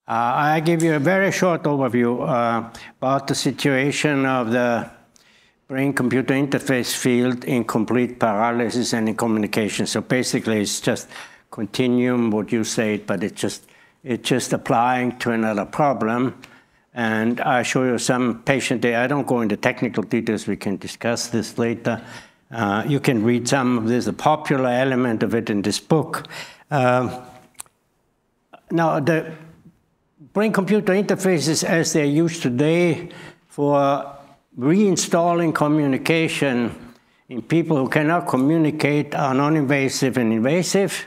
I give you a very short overview about the situation of the brain-computer interface field in complete paralysis and in communication. So basically, it's just continuum what you said, but it's just applying to another problem. And I show you some patient data. I don't go into technical details. We can discuss this later. You can read some of this, a popular element of it in this book. Now, the brain-computer interfaces as they're used today for reinstalling communication in people who cannot communicate are non-invasive and invasive,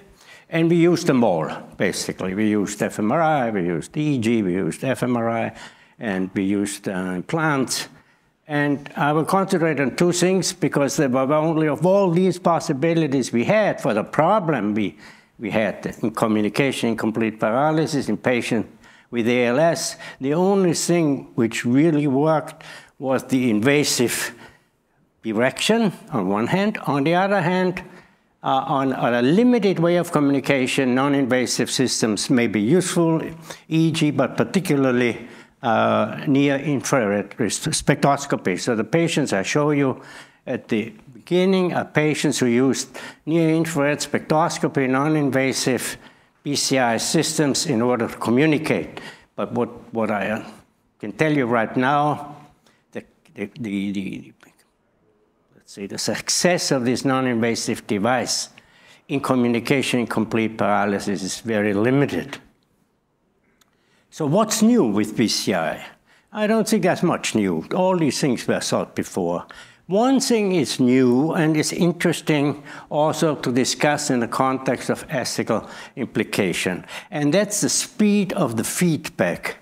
and we use them all, basically. We used fMRI, we used EEG, we used fMRI, and we used implants. And I will concentrate on two things because there were only of all these possibilities we had for the problem we had in communication, in complete paralysis, in patients with ALS. The only thing which really worked was the invasive direction on one hand. On the other hand, on a limited way of communication, non-invasive systems may be useful, EEG, but particularly near-infrared spectroscopy. So the patients I show you at the beginning are patients who used near-infrared spectroscopy, non-invasive BCI systems in order to communicate. But what I can tell you right now, let's say the success of this non-invasive device in communication in complete paralysis is very limited. So what's new with BCI? I don't think there's much new. All these things were thought before. One thing is new and is interesting also to discuss in the context of ethical implication, and that's the speed of the feedback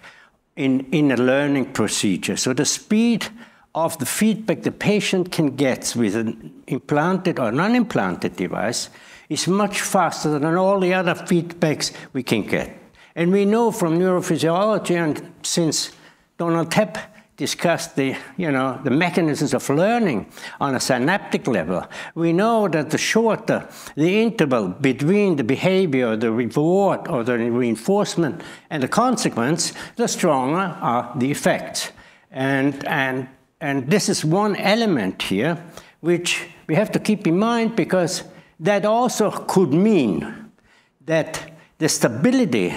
in a learning procedure. So the speed of the feedback the patient can get with an implanted or non-implanted device is much faster than all the other feedbacks we can get. And we know from neurophysiology, and since Donald Tepp discussed the mechanisms of learning on a synaptic level, we know that the shorter the interval between the behavior, the reward, or the reinforcement and the consequence, the stronger are the effects. And this is one element here which we have to keep in mind, because that also could mean that the stability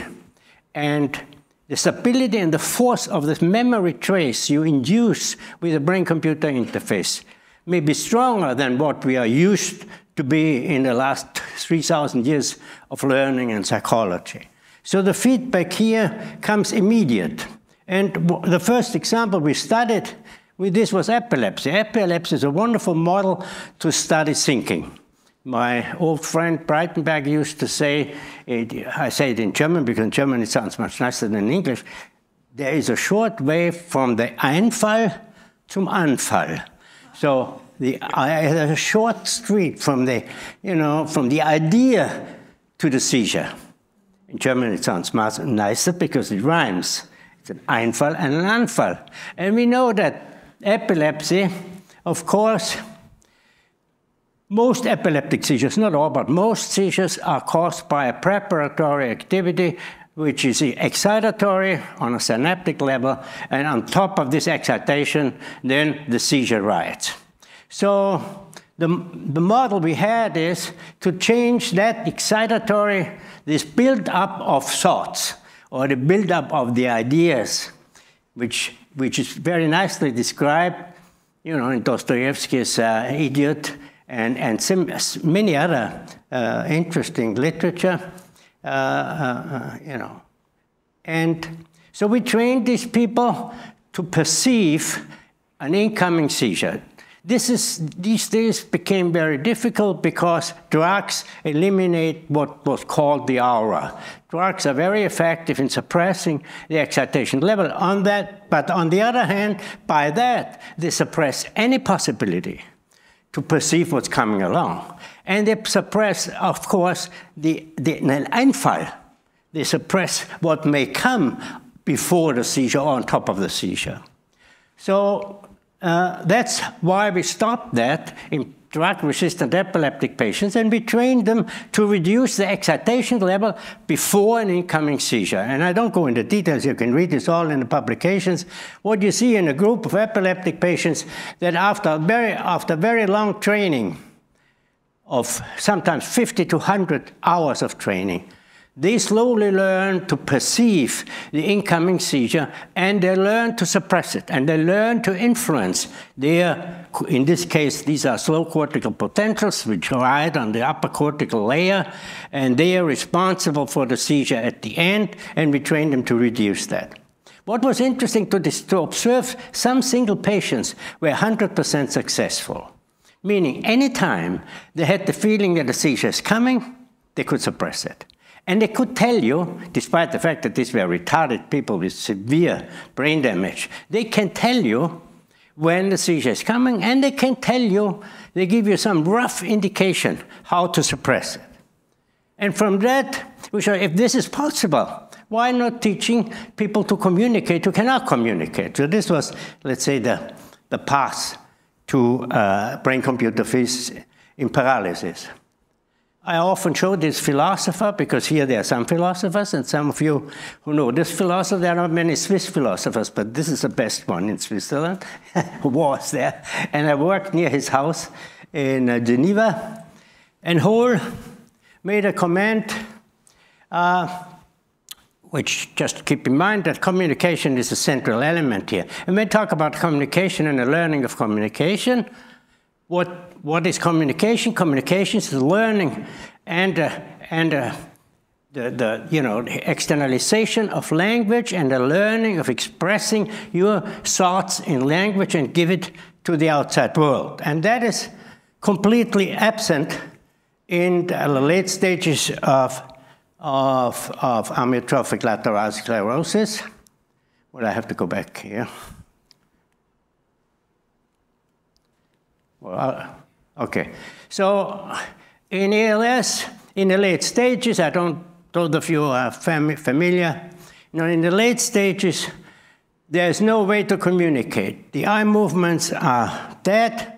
and the force of this memory trace you induce with a brain-computer interface may be stronger than what we are used to be in the last 3,000 years of learning and psychology. So the feedback here comes immediate. And the first example we studied with this was epilepsy. Epilepsy is a wonderful model to study thinking. My old friend Breitenberg used to say, I say it in German because in German it sounds much nicer than in English, there is a short way from the Einfall zum Anfall. So a short street from the, from the idea to the seizure. In German it sounds much nicer because it rhymes. It's an Einfall and an Anfall. And we know that epilepsy, of course, most epileptic seizures, not all, but most seizures are caused by a preparatory activity, which is excitatory on a synaptic level, and on top of this excitation, then the seizure riots. So the model we had is to change that excitatory, this build-up of thoughts, or the build-up of the ideas, which is very nicely described, in Dostoevsky's Idiot, and many other interesting literature, And so we trained these people to perceive an incoming seizure. These days became very difficult because drugs eliminate what was called the aura. Drugs are very effective in suppressing the excitation level on that, but on the other hand, by that, they suppress any possibility to perceive what's coming along. And they suppress, of course, the Einfall. They suppress what may come before the seizure or on top of the seizure. So that's why we stopped that in drug-resistant epileptic patients, and we trained them to reduce the excitation level before an incoming seizure. And I don't go into details, you can read this all in the publications. What you see in a group of epileptic patients that after very long training of sometimes 50 to 100 hours of training, they slowly learn to perceive the incoming seizure, and they learn to suppress it, and they learn to influence their, in this case, these are slow cortical potentials which ride on the upper cortical layer, and they are responsible for the seizure at the end, and we train them to reduce that. What was interesting to observe, some single patients were 100% successful, meaning anytime they had the feeling that a seizure is coming, they could suppress it. And they could tell you, despite the fact that these were retarded people with severe brain damage, they can tell you when the seizure is coming, and they can tell you, they give you some rough indication how to suppress it. And from that, we show if this is possible, why not teaching people to communicate who cannot communicate? So this was, let's say, the path to brain-computer physics in paralysis. I often show this philosopher, because here there are some philosophers, and some of you who know this philosopher, there are not many Swiss philosophers, but this is the best one in Switzerland, who was there. And I worked near his house in Geneva. And Hall made a comment, which just keep in mind that communication is a central element here. And when we talk about communication and the learning of communication, what is communication? Communication is the learning and the externalization of language and the learning of expressing your thoughts in language and give it to the outside world. And that is completely absent in the late stages of amyotrophic lateral sclerosis. Well, I have to go back here. Well, okay. So in ALS, in the late stages, those of you are familiar, in the late stages, there's no way to communicate. The eye movements are dead,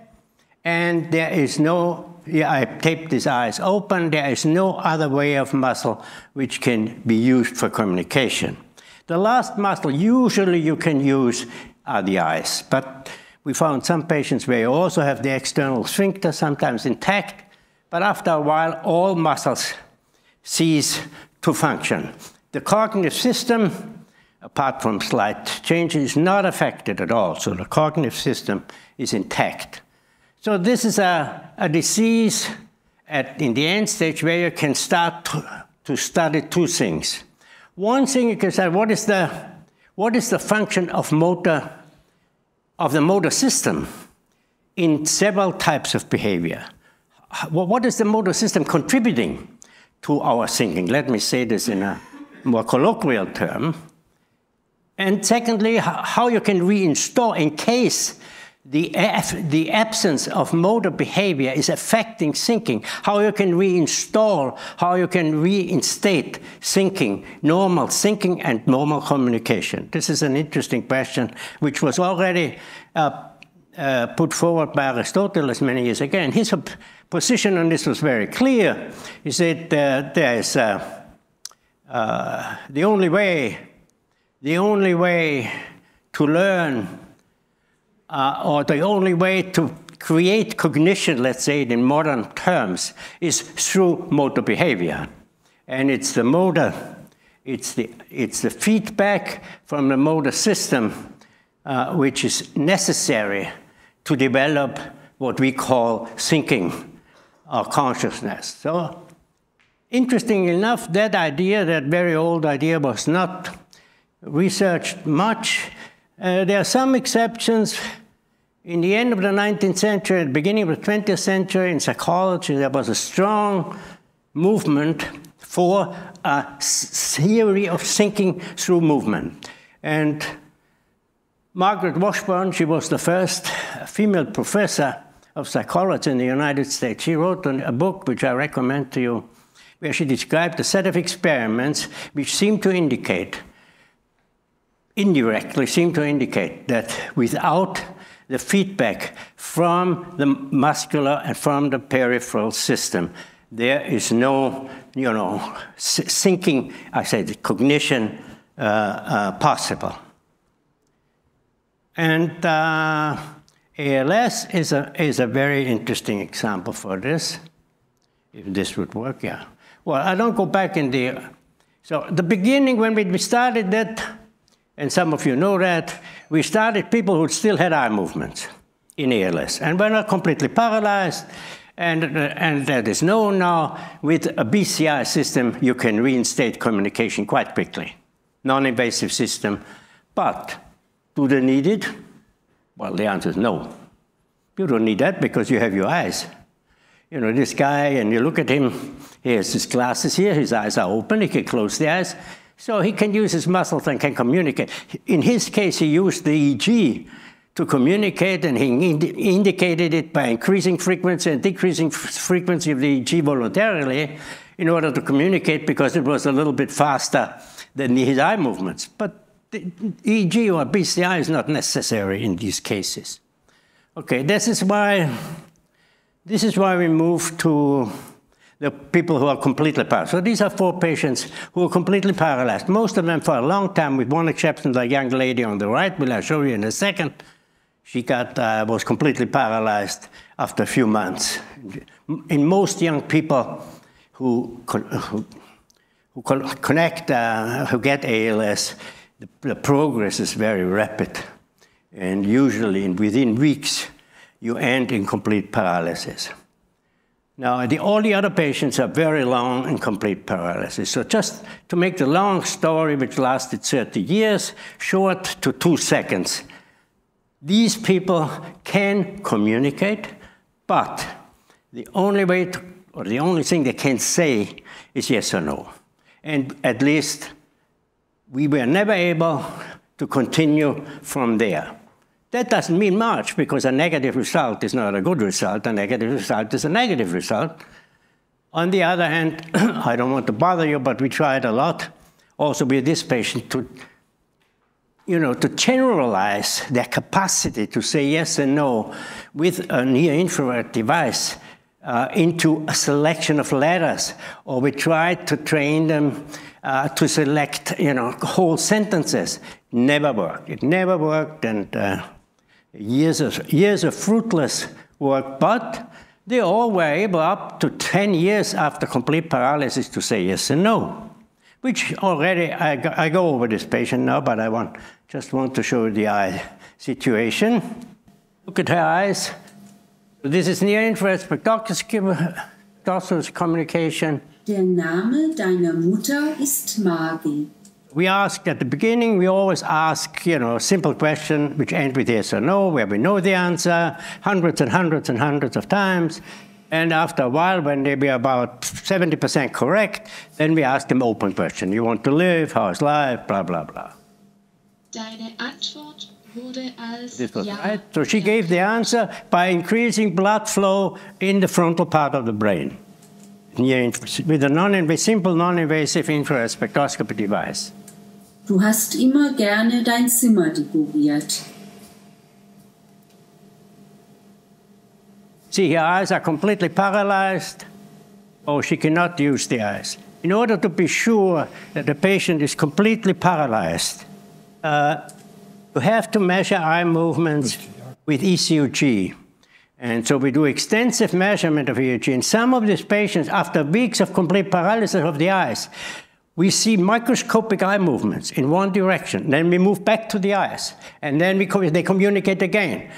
and there is no, I taped his eyes open, there is no other way of muscle which can be used for communication. The last muscle usually you can use are the eyes, but we found some patients where you also have the external sphincter, sometimes intact, but after a while, all muscles cease to function. The cognitive system, apart from slight changes, is not affected at all, so the cognitive system is intact. So this is a disease in the end stage where you can start to study two things. One thing you can say, what is the function of the motor system in several types of behavior? What is the motor system contributing to our thinking? Let me say this in a more colloquial term. And secondly, how you can reinstall in case the absence of motor behavior is affecting thinking, how you can reinstall, how you can reinstate thinking, normal thinking and normal communication. This is an interesting question, which was already put forward by Aristotle many years ago. And his position on this was very clear. He said there is the only way to learn or the only way to create cognition, let's say it in modern terms, is through motor behavior. And it's the motor, it's the feedback from the motor system which is necessary to develop what we call thinking or consciousness. So, interestingly enough, that idea, that very old idea, was not researched much. There are some exceptions. In the end of the 19th century, at the beginning of the 20th century, in psychology, there was a strong movement for a theory of thinking through movement. And Margaret Washburn, she was the first female professor of psychology in the United States. She wrote a book, which I recommend to you, where she described a set of experiments which seem to indicate, indirectly seem to indicate, that without the feedback from the muscular and from the peripheral system. There is no, syncing, I said, cognition possible. And ALS is a very interesting example for this, if this would work, yeah. Well, I don't go back in the, so the beginning when we started that, and some of you know that, we started people who still had eye movements in ALS, and were not completely paralyzed, and that is known now. With a BCI system, you can reinstate communication quite quickly. Non-invasive system, but do they need it? Well, the answer is no. You don't need that because you have your eyes. You know, this guy, and you look at him, he has his glasses here, his eyes are open, he can close the eyes, so he can use his muscles and can communicate. In his case, he used the EEG to communicate, and he indicated it by increasing frequency and decreasing frequency of the EEG voluntarily in order to communicate, because it was a little bit faster than his eye movements. But the EEG or BCI is not necessary in these cases. Okay, this is why we move to the people who are completely paralyzed. So these are 4 patients who are completely paralyzed, most of them for a long time, with one exception, the young lady on the right, will I show you in a second. She was completely paralyzed after a few months. In most young people who get ALS, the progress is very rapid. And usually within weeks, you end in complete paralysis. Now, all the other patients are very long in complete paralysis. So just to make the long story, which lasted 30 years, short to 2 seconds, these people can communicate, but the only way or the only thing they can say is yes or no. And at least we were never able to continue from there. That doesn't mean much, because a negative result is not a good result. A negative result is a negative result. On the other hand, I don't want to bother you, but we tried a lot, also with this patient, to generalize their capacity to say yes and no with a near-infrared device into a selection of letters. Or we tried to train them to select, whole sentences. Never worked. It never worked, and years of fruitless work, but they all were able, up to 10 years after complete paralysis, to say yes and no, which already, I go over this patient now, but I just want to show you the eye situation. Look at her eyes. This is near-infrared spectroscopy communication. Der Name deiner Mutter ist Margit. We asked at the beginning, we always ask, a simple question which ends with yes or no, where we know the answer, hundreds and hundreds and hundreds of times. And after a while, when they were about 70% correct, then we ask them open question. You want to live? How is life? Blah, blah, blah. Deine Antwort wurde als This was Ja. right. So she gave the answer by increasing blood flow in the frontal part of the brain with a simple non-invasive infrared spectroscopy device. Du hast immer gerne dein Zimmer dekoriert. See, her eyes are completely paralyzed. Oh, she cannot use the eyes. In order to be sure that the patient is completely paralyzed, you have to measure eye movements with ECG. And so we do extensive measurement of EEG. In some of these patients, after weeks of complete paralysis of the eyes, we see microscopic eye movements in one direction. Then we move back to the eyes. And then they communicate again.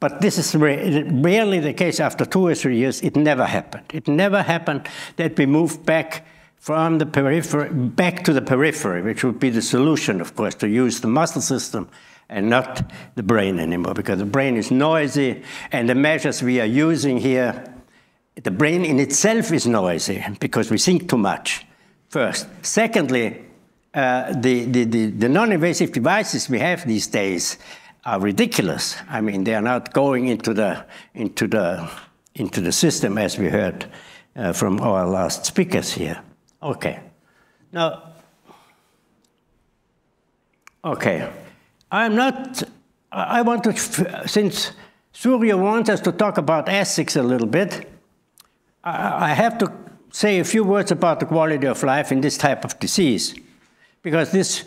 But this is rarely the case. After 2 or 3 years, it never happened. It never happened that we moved back from the periphery, back to the periphery, which would be the solution, of course, to use the muscle system and not the brain anymore, because the brain is noisy, and the measures we are using here, the brain in itself is noisy because we think too much, first. Secondly, the non-invasive devices we have these days are ridiculous. I mean, they are not going into the system, as we heard from our last speakers here. Okay. Now, okay. I'm not I want to, since Surya wants us to talk about ethics a little bit, I have to say a few words about the quality of life in this type of disease, because this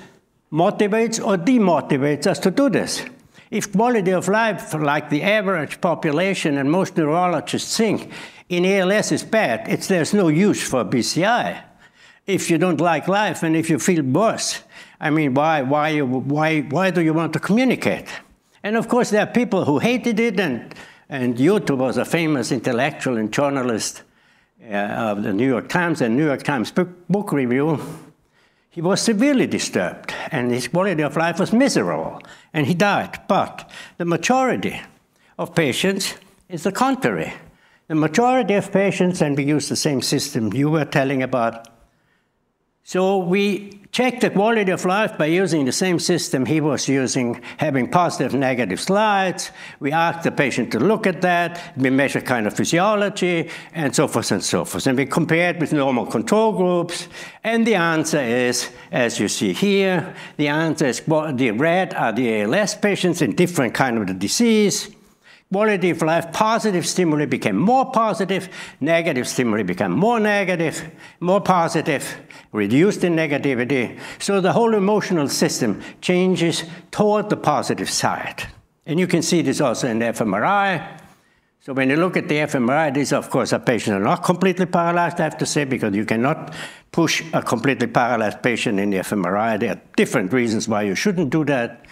motivates or demotivates us to do this. If quality of life, like the average population and most neurologists think, in ALS is bad, there's no use for BCI. If you don't like life and if you feel worse, I mean, why do you want to communicate? And of course, there are people who hated it, and YouTube was a famous intellectual and journalist of the New York Times and New York Times book review. He was severely disturbed, and his quality of life was miserable, and he died. But the majority of patients is the contrary. The majority of patients, and we use the same system you were telling about. So we check the quality of life by using the same system he was using, having positive, negative slides. We ask the patient to look at that. We measure kind of physiology, and so forth and so forth. And we compare it with normal control groups. And the answer is, as you see here, the answer is the red are the ALS patients in different kind of the disease. Quality of life, positive stimuli became more positive, negative stimuli became more negative, more positive, reduced in negativity. So the whole emotional system changes toward the positive side. And you can see this also in the fMRI. So when you look at the fMRI, these, of course, are patients who are not completely paralyzed, I have to say, because you cannot push a completely paralyzed patient in the fMRI. There are different reasons why you shouldn't do that.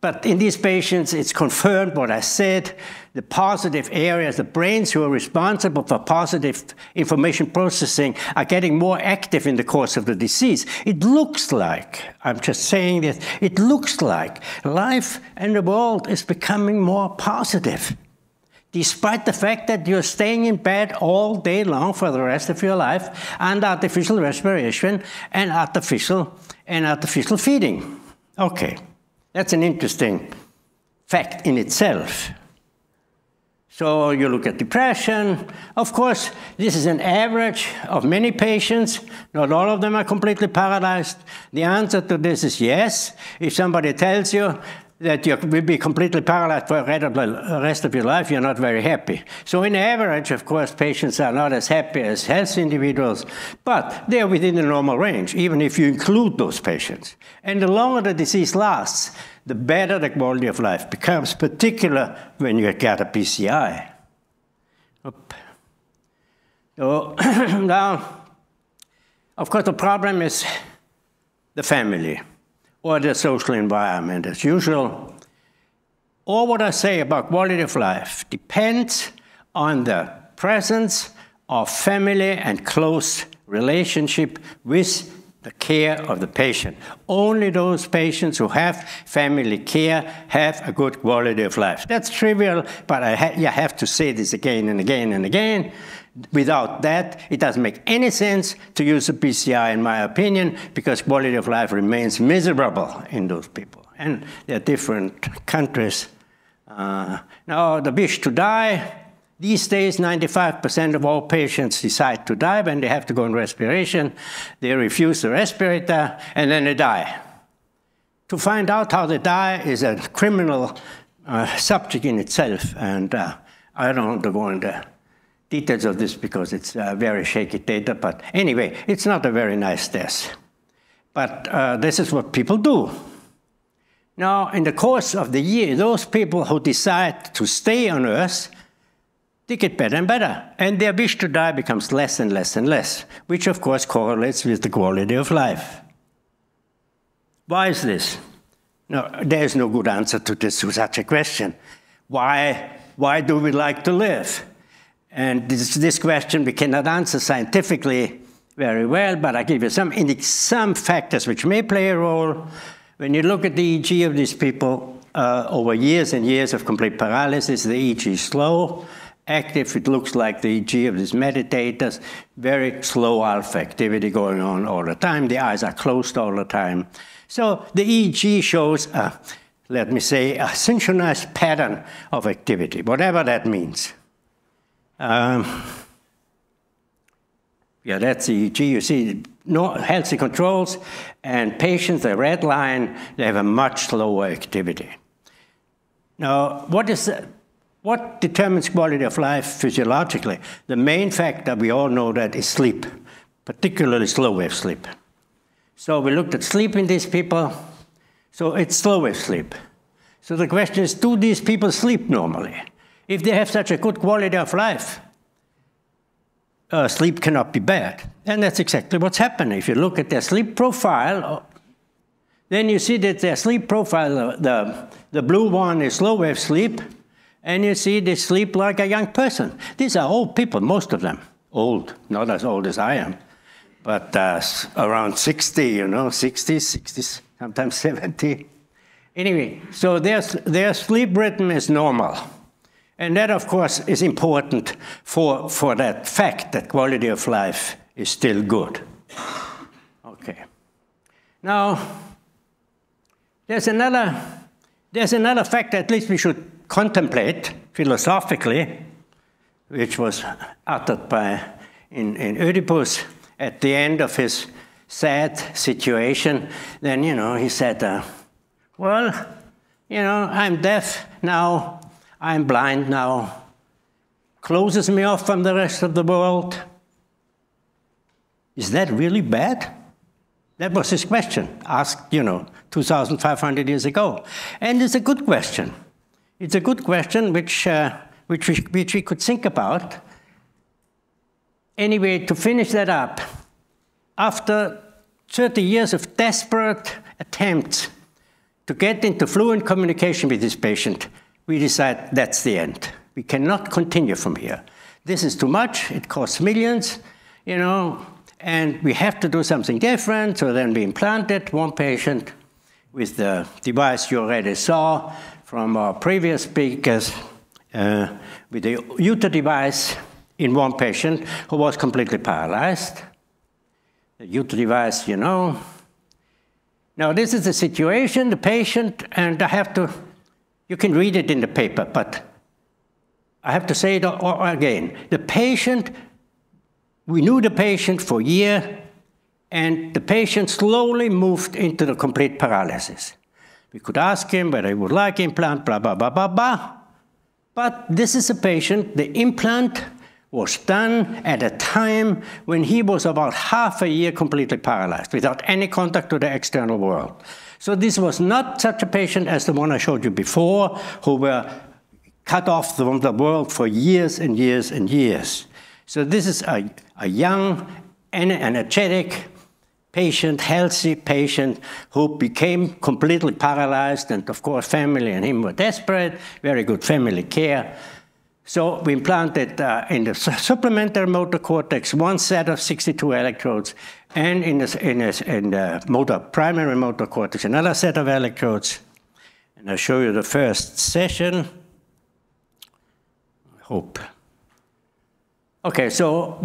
But in these patients, it's confirmed what I said. The positive areas, the brains who are responsible for positive information processing are getting more active in the course of the disease. It looks like, I'm just saying this, it looks like life and the world is becoming more positive, despite the fact that you're staying in bed all day long for the rest of your life and artificial respiration and artificial feeding. Okay. That's an interesting fact in itself. So you look at depression. Of course, this is an average of many patients. Not all of them are completely paralyzed. The answer to this is yes. If somebody tells you that you will be completely paralyzed for the rest of your life, you're not very happy. So in average, of course, patients are not as happy as healthy individuals, but they're within the normal range, even if you include those patients. And the longer the disease lasts, the better the quality of life becomes, particularly when you get a BCI. So now, of course, the problem is the family or the social environment. As usual, all what I say about quality of life depends on the presence of family and close relationship with the care of the patient. Only those patients who have family care have a good quality of life. That's trivial, but you have to say this again and again and again. Without that, it doesn't make any sense to use a BCI, in my opinion, because quality of life remains miserable in those people. And there are different countries. Now, the wish to die. These days, 95% of all patients decide to die when they have to go on respiration. They refuse the respirator, and then they die. To find out how they die is a criminal subject in itself, and I don't want to go into details of this because it's very shaky data, but anyway, it's not a very nice death. But this is what people do. Now, in the course of the year, those people who decide to stay on Earth, they get better and better, and their wish to die becomes less and less and less, which of course correlates with the quality of life. Why is this? No, there is no good answer to such a question. Why do we like to live? And this question we cannot answer scientifically very well, but I give you some factors which may play a role. When you look at the EEG of these people over years and years of complete paralysis, the EEG is slow. Active, it looks like the EEG of these meditators, very slow alpha activity going on all the time. The eyes are closed all the time. So the EEG shows, let me say, a synchronized pattern of activity, whatever that means. Yeah, that's the EEG. You see no healthy controls, and patients, the red line, they have a much slower activity. Now, what determines quality of life physiologically? The main factor, we all know that, is sleep, particularly slow-wave sleep. So we looked at sleep in these people. So it's slow-wave sleep. So the question is, do these people sleep normally? If they have such a good quality of life, sleep cannot be bad. And that's exactly what's happening. If you look at their sleep profile, then you see that their sleep profile, the blue one is slow-wave sleep, and you see they sleep like a young person. These are old people, most of them. Old, not as old as I am, but around 60, you know, 60s, sometimes 70. Anyway, so their sleep rhythm is normal. And that, of course, is important for that fact that quality of life is still good. Okay. Now, there's another fact at least we should contemplate philosophically, which was uttered in Oedipus at the end of his sad situation. Then, you know, he said, well, you know, I'm deaf now, I'm blind now, closes me off from the rest of the world. Is that really bad? That was his question, asked, you know, 2,500 years ago. And it's a good question. It's a good question which we could think about. Anyway, to finish that up, after 30 years of desperate attempts to get into fluent communication with this patient, we decide that's the end. We cannot continue from here. This is too much. It costs millions, you know, and we have to do something different. So then we implanted one patient with the device you already saw from our previous speakers, with the Utah device in one patient who was completely paralyzed. The Utah device, you know. Now, this is the situation, the patient, and I have to, you can read it in the paper, but I have to say it again. The patient, we knew the patient for a year, and the patient slowly moved into the complete paralysis. We could ask him whether he would like implant, blah, blah, blah, blah, blah. But this is a patient, the implant was done at a time when he was about half a year completely paralyzed, without any contact to the external world. So this was not such a patient as the one I showed you before, who were cut off from the world for years and years and years. So this is a young, energetic patient, healthy patient, who became completely paralyzed, and of course family and him were desperate, very good family care. So we implanted in the supplementary motor cortex one set of 62 electrodes, and in the primary motor cortex another set of electrodes. And I'll show you the first session. I hope. Okay, so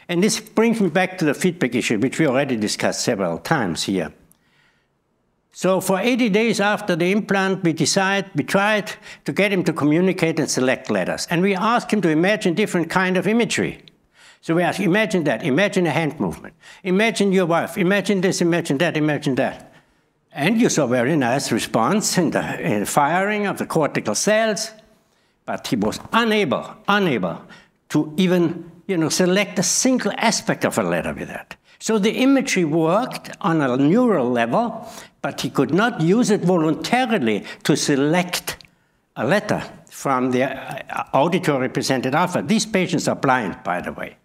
and this brings me back to the feedback issue, which we already discussed several times here. So for 80 days after the implant, we tried to get him to communicate and select letters. And we asked him to imagine different kind of imagery. So we asked, imagine that, imagine a hand movement. Imagine your wife, imagine this, imagine that, imagine that. And you saw very nice response in the firing of the cortical cells, but he was unable to even, you know, select a single aspect of a letter with that. So the imagery worked on a neural level, but he could not use it voluntarily to select a letter from the auditory presented alpha. These patients are blind, by the way.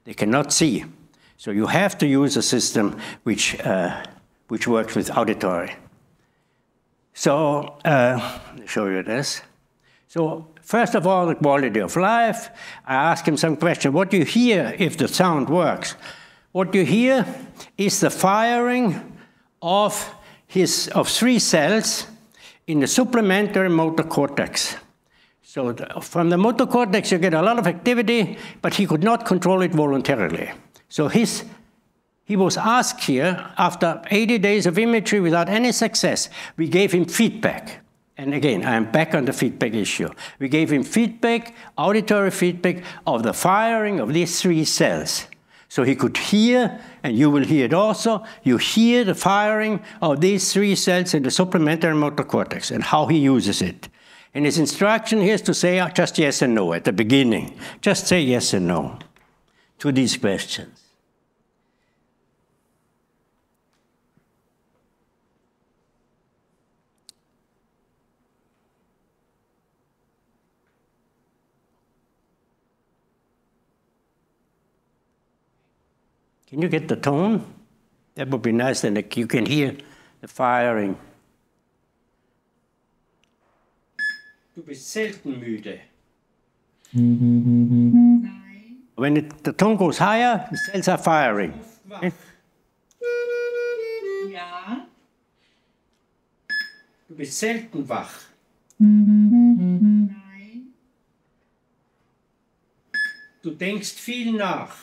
They cannot see. So you have to use a system which works with auditory. So let me show you this. So first of all, the quality of life. I asked him some question. What do you hear if the sound works? What you hear is the firing of 3 cells in the supplementary motor cortex. So from the motor cortex, you get a lot of activity, but he could not control it voluntarily. So he was asked here, after 80 days of imagery without any success, we gave him feedback. And again, I am back on the feedback issue. We gave him feedback, auditory feedback, of the firing of these 3 cells. So he could hear, and you will hear it also, you hear the firing of these 3 cells in the supplementary motor cortex and how he uses it. And his instruction here is to say just yes and no at the beginning. Just say yes and no to these questions. Can you get the tone? That would be nice, then you can hear the firing. Du bist selten müde. Nein. When the tone goes higher, the cells are firing. Okay? Ja. Du bist selten wach. Nein. Du denkst viel nach.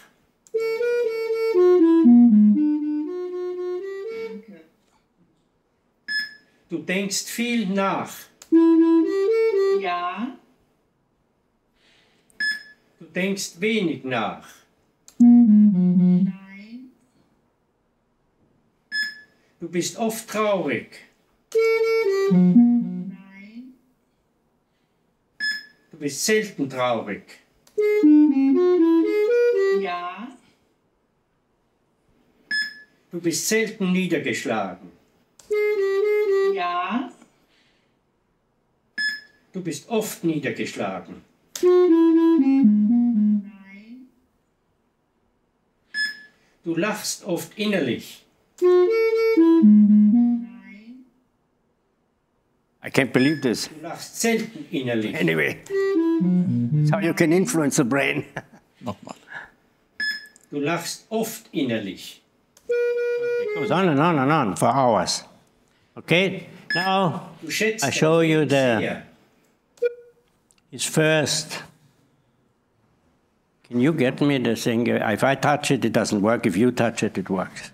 Danke. Du denkst viel nach. Ja. Du denkst wenig nach. Nein. Du bist oft traurig. Nein. Du bist selten traurig. Ja. Du bist selten niedergeschlagen. Ja. Du bist oft niedergeschlagen. Nein. Du lachst oft innerlich. Nein. I can't believe this. Du lachst selten innerlich. Anyway, that's how you can influence the brain. Nochmal. Du lachst oft innerlich. It goes on and on and on for hours. Okay, now I show you his first. Can you get me the thing? If I touch it, it doesn't work. If you touch it, it works.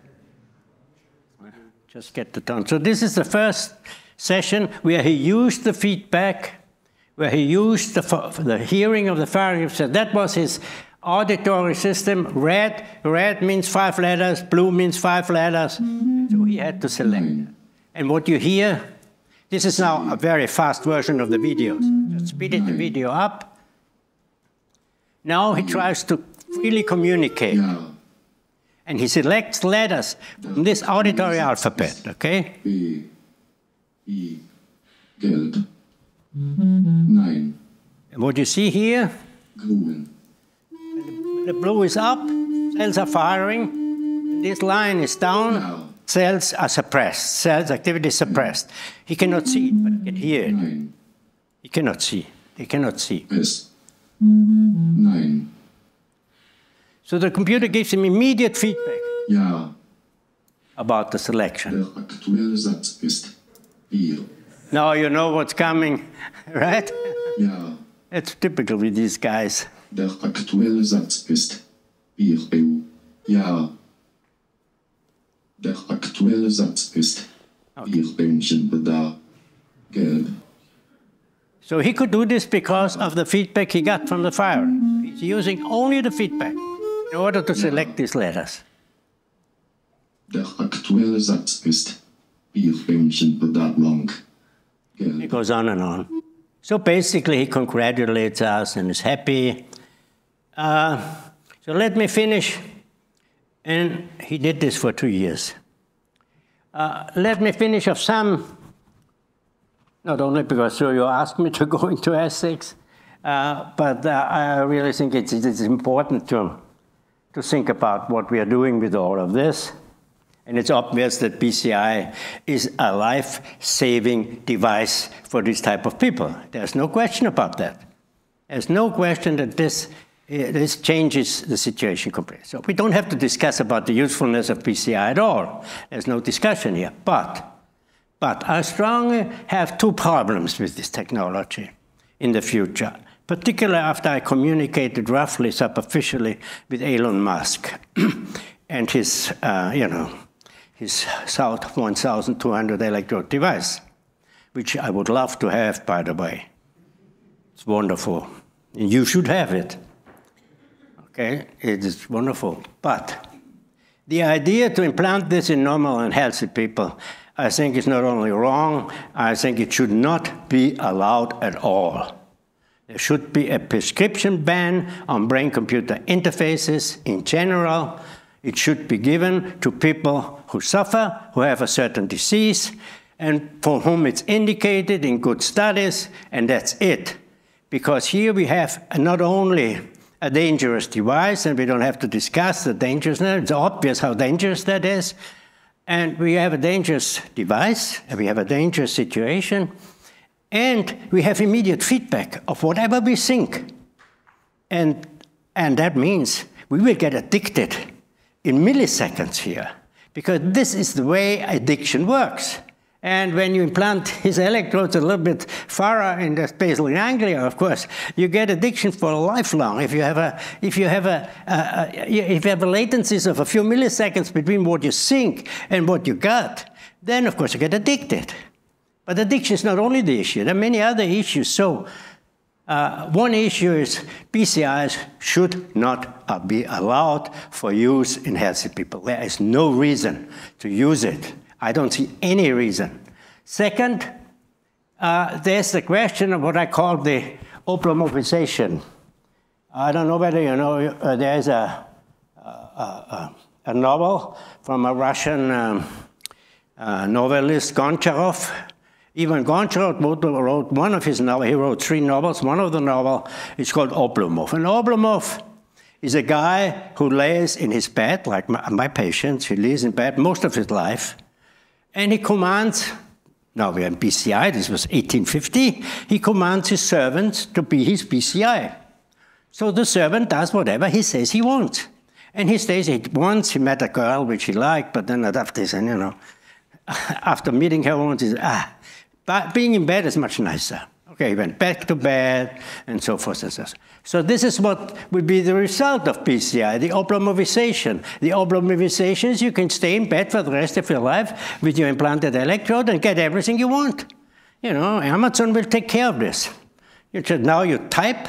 Just get the tone. So this is the first session where he used the feedback, where he used the hearing of the firing. So that was his auditory system. Red means 5 letters, blue means 5 letters. So he had to select. And what you hear, this is now a very fast version of the video. So just speeded the video up. Now he tries to freely communicate. And he selects letters from this auditory alphabet, okay? B, I, gelb. Nein, And what you see here, grün. the blue is up, cells are firing, this line is down, cells are suppressed, cells activity is suppressed. He cannot see it, but he can hear it. Nein, He cannot see, he cannot see. S. Nein, So the computer gives him immediate feedback ja. about the selection. Der aktuelle Satz ist Bier. Now you know what's coming, right? Ja. It's typical with these guys. Der aktuelle Satz ist Bier. Ja. Der aktuelle Satz ist Bierbäumchen da. Gelb. So he could do this because of the feedback he got from the fire. He's using only the feedback in order to select these letters. Der aktuelle Satz ist Bierbäumchen da blank. It Gelb. goes on and on. So basically, he congratulates us and is happy. So let me finish. And he did this for 2 years. Let me finish of some, not only because you asked me to go into ethics, but I really think it's important to think about what we are doing with all of this. And it's obvious that BCI is a life-saving device for this type of people. There's no question about that. There's no question that this changes the situation completely. So we don't have to discuss about the usefulness of BCI at all. There's no discussion here. But I strongly have 2 problems with this technology in the future, particularly after I communicated roughly superficially with Elon Musk and his, his 1,200 electrode device, which I would love to have, by the way. It's wonderful. And you should have it. Okay, it is wonderful. But the idea to implant this in normal and healthy people, I think it's not only wrong, I think it should not be allowed at all. There should be a prescription ban on brain-computer interfaces in general. It should be given to people who suffer, who have a certain disease, and for whom it's indicated in good studies, and that's it. Because here we have not only a dangerous device, and we don't have to discuss the dangerousness, it's obvious how dangerous that is, and we have a dangerous device, and we have a dangerous situation, and we have immediate feedback of whatever we think. And that means we will get addicted in milliseconds here, because this is the way addiction works. And when you implant his electrodes a little bit far in the basal ganglia, of course, you get addiction for lifelong. If you have latencies of a few milliseconds between what you think and what you got, then of course you get addicted. But addiction is not only the issue. There are many other issues. So one issue is BCIs should not be allowed for use in healthy people. There is no reason to use it. I don't see any reason. Second, there's the question of what I call the oblomorphization. I don't know whether you know, there's a novel from a Russian novelist, Goncharov. Ivan Goncharov wrote one of his novels. He wrote 3 novels. One of the novels is called Oblomov. And Oblomov is a guy who lays in his bed, like my patients. He lays in bed most of his life. And he commands, now we are in BCI, this was 1850, he commands his servants to be his BCI. So the servant does whatever he says he wants. And he stays, once he met a girl which he liked, but then after this, and you know, after meeting her once, he said, but being in bed is much nicer. Okay, he went back to bed, and so forth and so on. So this is what would be the result of BCI, the oblomorphization. The oblomorphization is you can stay in bed for the rest of your life with your implanted electrode and get everything you want. You know, Amazon will take care of this. Now you type,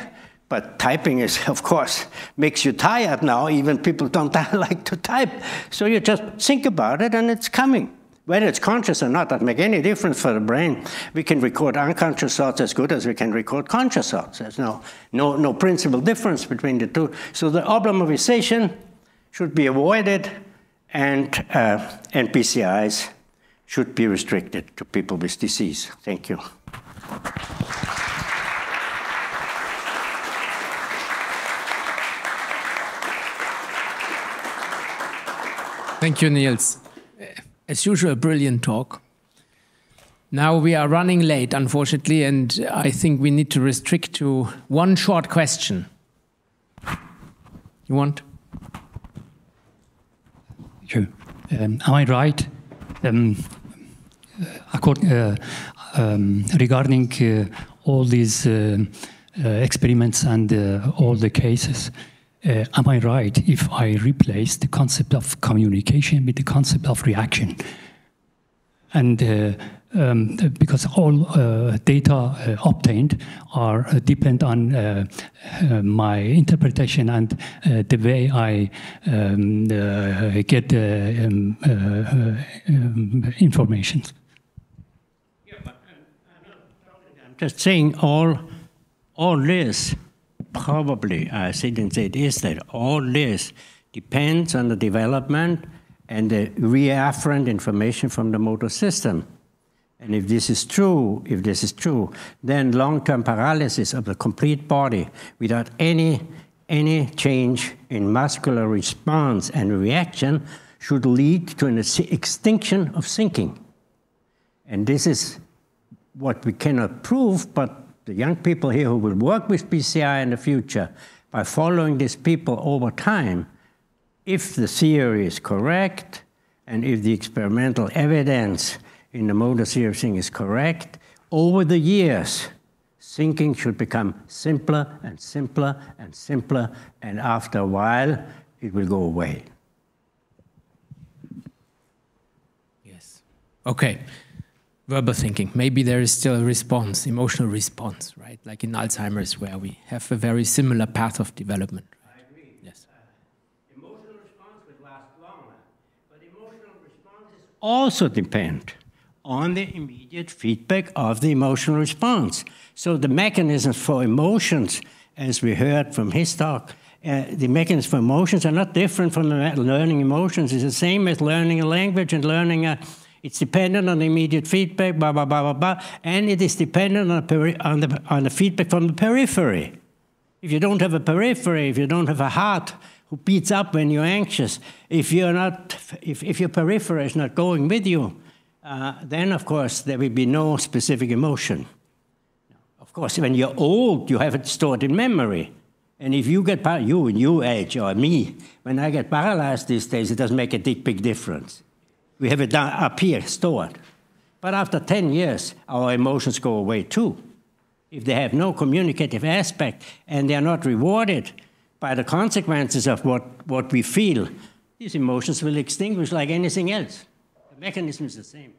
but typing is, of course, makes you tired now. Even people don't like to type. So you just think about it, and it's coming. Whether it's conscious or not, doesn't make any difference for the brain. We can record unconscious thoughts as good as we can record conscious thoughts. There's no principal difference between the two. So the oblomorphization should be avoided, and BCIs should be restricted to people with disease. Thank you. Thank you, Niels. As usual, a brilliant talk. Now we are running late, unfortunately, and I think we need to restrict to one short question. You want? Sure. Am I right? Regarding all these experiments and all the cases, am I right if I replace the concept of communication with the concept of reaction? And because all data obtained are depend on my interpretation and the way I get information. Yeah, but I'm just saying all this. Probably, I didn't say it is that all this depends on the development and the reafferent information from the motor system. And if this is true, then long-term paralysis of the complete body without any change in muscular response and reaction should lead to an extinction of thinking. And this is what we cannot prove, but the young people here who will work with BCI in the future, by following these people over time, if the theory is correct, and if the experimental evidence in the motor theory thing is correct, over the years, thinking should become simpler and simpler and simpler, and after a while, it will go away. Yes. Okay. Verbal thinking. Maybe there is still a response, emotional response, right? Like in Alzheimer's, where we have a very similar path of development. Right? I agree. Yes. Emotional response will last longer, but emotional responses also depend on the immediate feedback of the emotional response. So the mechanisms for emotions, as we heard from his talk, the mechanisms for emotions are not different from learning emotions. It's the same as learning a language and learning it's dependent on the immediate feedback, blah, blah, blah, blah, blah, and it is dependent on the feedback from the periphery. If you don't have a periphery, if you don't have a heart who beats up when you're anxious, if your periphery is not going with you, then, of course, there will be no specific emotion. Of course, when you're old, you have it stored in memory. And if you get, you in your age, or me, when I get paralyzed these days, it doesn't make a big difference. We have it down, up here, stored. But after 10 years, our emotions go away too. If they have no communicative aspect and they are not rewarded by the consequences of what we feel, these emotions will extinguish like anything else. The mechanism is the same.